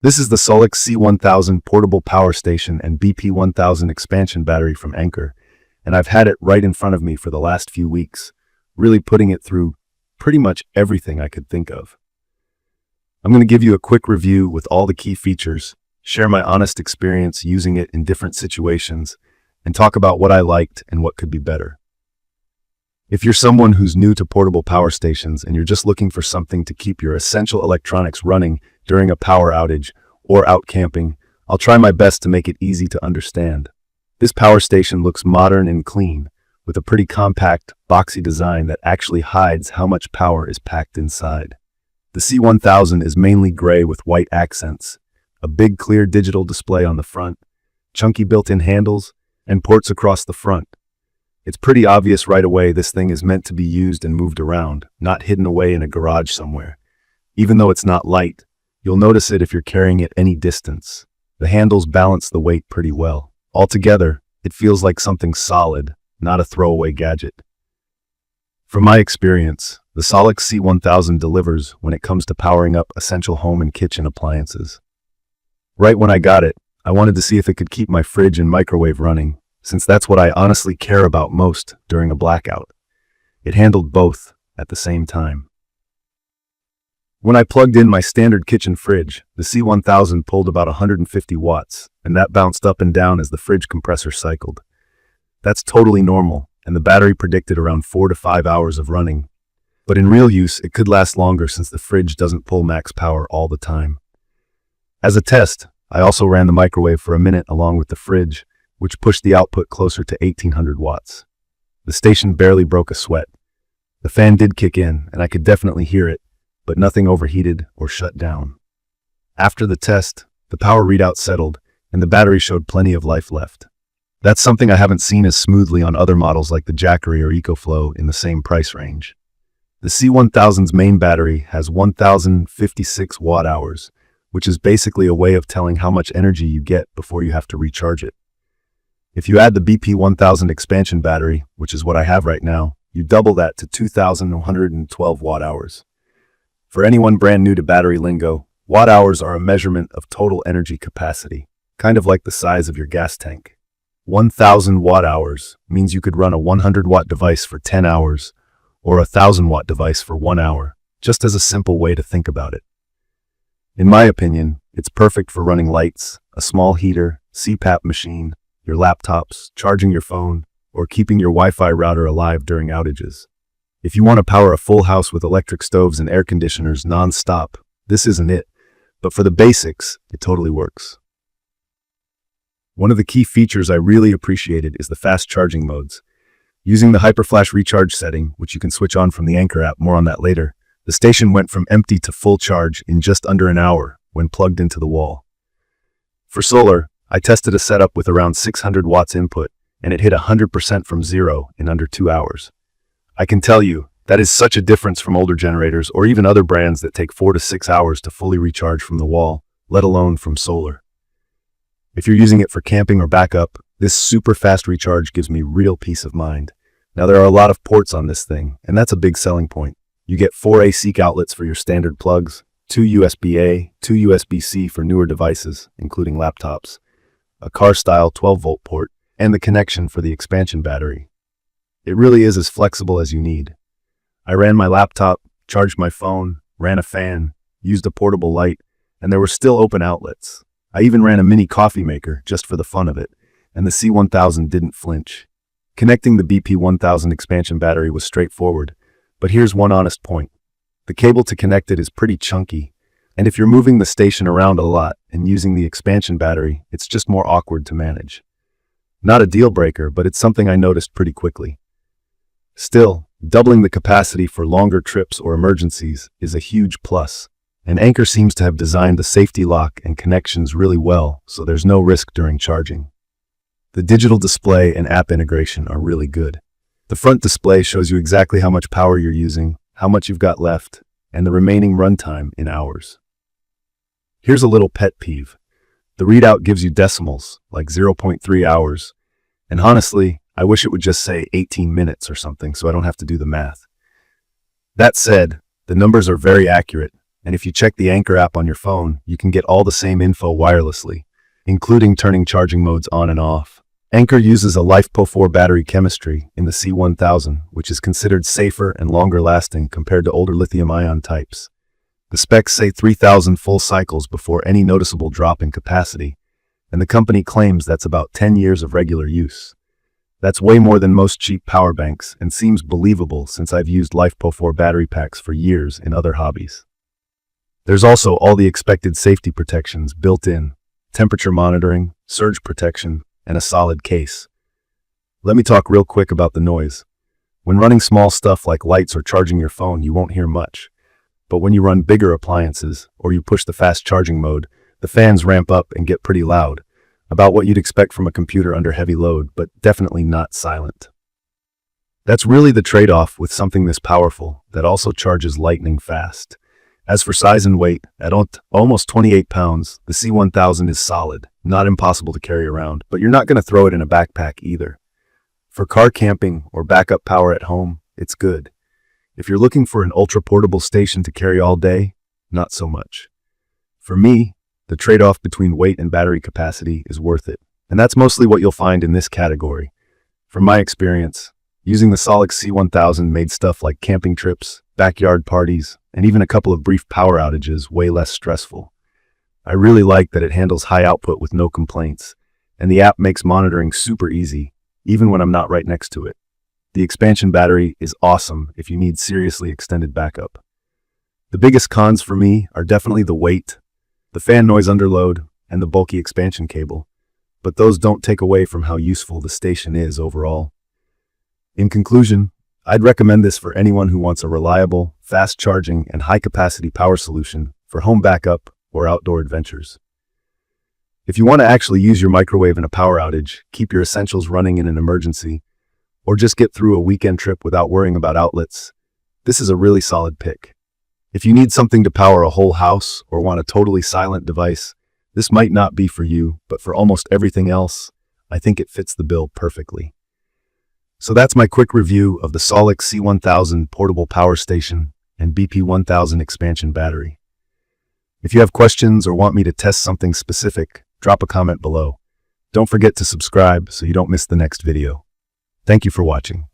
This is the SOLIX C1000 portable power station and BP1000 expansion battery from Anker, and I've had it right in front of me for the last few weeks, really putting it through pretty much everything I could think of. I'm going to give you a quick review with all the key features, share my honest experience using it in different situations, and talk about what I liked and what could be better. If you're someone who's new to portable power stations and you're just looking for something to keep your essential electronics running during a power outage or out camping, I'll try my best to make it easy to understand. This power station looks modern and clean, with a pretty compact, boxy design that actually hides how much power is packed inside. The C1000 is mainly gray with white accents, a big clear digital display on the front, chunky built-in handles, and ports across the front. It's pretty obvious right away this thing is meant to be used and moved around, not hidden away in a garage somewhere. Even though it's not light, you'll notice it if you're carrying it any distance. The handles balance the weight pretty well. Altogether, it feels like something solid, not a throwaway gadget. From my experience, the SOLIX C1000 delivers when it comes to powering up essential home and kitchen appliances. Right when I got it, I wanted to see if it could keep my fridge and microwave running, since that's what I honestly care about most during a blackout. It handled both at the same time. When I plugged in my standard kitchen fridge, the C1000 pulled about 150 watts, and that bounced up and down as the fridge compressor cycled. That's totally normal, and the battery predicted around 4 to 5 hours of running. But in real use, it could last longer since the fridge doesn't pull max power all the time. As a test, I also ran the microwave for a minute along with the fridge, which pushed the output closer to 1800 watts. The station barely broke a sweat. The fan did kick in, and I could definitely hear it, but nothing overheated or shut down. After the test, the power readout settled, and the battery showed plenty of life left. That's something I haven't seen as smoothly on other models like the Jackery or EcoFlow in the same price range. The C1000's main battery has 1056 watt-hours, which is basically a way of telling how much energy you get before you have to recharge it. If you add the BP1000 expansion battery, which is what I have right now, you double that to 2,112 watt-hours. For anyone brand new to battery lingo, watt-hours are a measurement of total energy capacity, kind of like the size of your gas tank. 1,000 watt-hours means you could run a 100-watt device for 10 hours or a 1,000-watt device for 1 hour, just as a simple way to think about it. In my opinion, it's perfect for running lights, a small heater, CPAP machine, your laptops, charging your phone, or keeping your Wi-Fi router alive during outages. If you want to power a full house with electric stoves and air conditioners non-stop, this isn't it, but for the basics, it totally works. One of the key features I really appreciated is the fast charging modes. Using the HyperFlash recharge setting, which you can switch on from the Anker app, more on that later, the station went from empty to full charge in just under an hour when plugged into the wall. For solar, I tested a setup with around 600 watts input, and it hit 100% from zero in under 2 hours. I can tell you, that is such a difference from older generators or even other brands that take 4 to 6 hours to fully recharge from the wall, let alone from solar. If you're using it for camping or backup, this super fast recharge gives me real peace of mind. Now there are a lot of ports on this thing, and that's a big selling point. You get 4 AC outlets for your standard plugs, 2 USB-A, 2 USB-C for newer devices, including laptops, a car-style 12-volt port, and the connection for the expansion battery. It really is as flexible as you need. I ran my laptop, charged my phone, ran a fan, used a portable light, and there were still open outlets. I even ran a mini coffee maker just for the fun of it, and the C1000 didn't flinch. Connecting the BP1000 expansion battery was straightforward, but here's one honest point. The cable to connect it is pretty chunky, and if you're moving the station around a lot and using the expansion battery, it's just more awkward to manage. Not a deal breaker, but it's something I noticed pretty quickly. Still, doubling the capacity for longer trips or emergencies is a huge plus, and Anker seems to have designed the safety lock and connections really well, so there's no risk during charging. The digital display and app integration are really good. The front display shows you exactly how much power you're using, how much you've got left, and the remaining runtime in hours. Here's a little pet peeve. The readout gives you decimals, like 0.3 hours, and honestly, I wish it would just say 18 minutes or something so I don't have to do the math. That said, the numbers are very accurate, And if you check the Anker app on your phone, you can get all the same info wirelessly, including turning charging modes on and off. Anker uses a LiFePO4 battery chemistry in the C1000, which is considered safer and longer lasting compared to older lithium-ion types. The specs say 3,000 full cycles before any noticeable drop in capacity, and the company claims that's about 10 years of regular use. That's way more than most cheap power banks and seems believable since I've used LiFePO4 battery packs for years in other hobbies. There's also all the expected safety protections built in: temperature monitoring, surge protection, and a solid case. Let me talk real quick about the noise. When running small stuff like lights or charging your phone, you won't hear much. But when you run bigger appliances or you push the fast charging mode, the fans ramp up and get pretty loud, about what you'd expect from a computer under heavy load, but definitely not silent. That's really the trade-off with something this powerful that also charges lightning fast. As for size and weight, at almost 28 pounds, the C1000 is solid, not impossible to carry around, but you're not going to throw it in a backpack either. For car camping or backup power at home, it's good. If you're looking for an ultra-portable station to carry all day, not so much. For me, the trade-off between weight and battery capacity is worth it, and that's mostly what you'll find in this category. From my experience, using the SOLIX C1000 made stuff like camping trips, backyard parties, and even a couple of brief power outages way less stressful. I really like that it handles high output with no complaints, and the app makes monitoring super easy, even when I'm not right next to it. The expansion battery is awesome if you need seriously extended backup. The biggest cons for me are definitely the weight, the fan noise underload, and the bulky expansion cable, but those don't take away from how useful the station is overall. In conclusion, I'd recommend this for anyone who wants a reliable, fast-charging, and high-capacity power solution for home backup or outdoor adventures. If you want to actually use your microwave in a power outage, keep your essentials running in an emergency, or just get through a weekend trip without worrying about outlets, this is a really solid pick. If you need something to power a whole house or want a totally silent device, this might not be for you, but for almost everything else, I think it fits the bill perfectly. So that's my quick review of the SOLIX C1000 portable power station and BP1000 expansion battery. If you have questions or want me to test something specific, drop a comment below. Don't forget to subscribe so you don't miss the next video. Thank you for watching.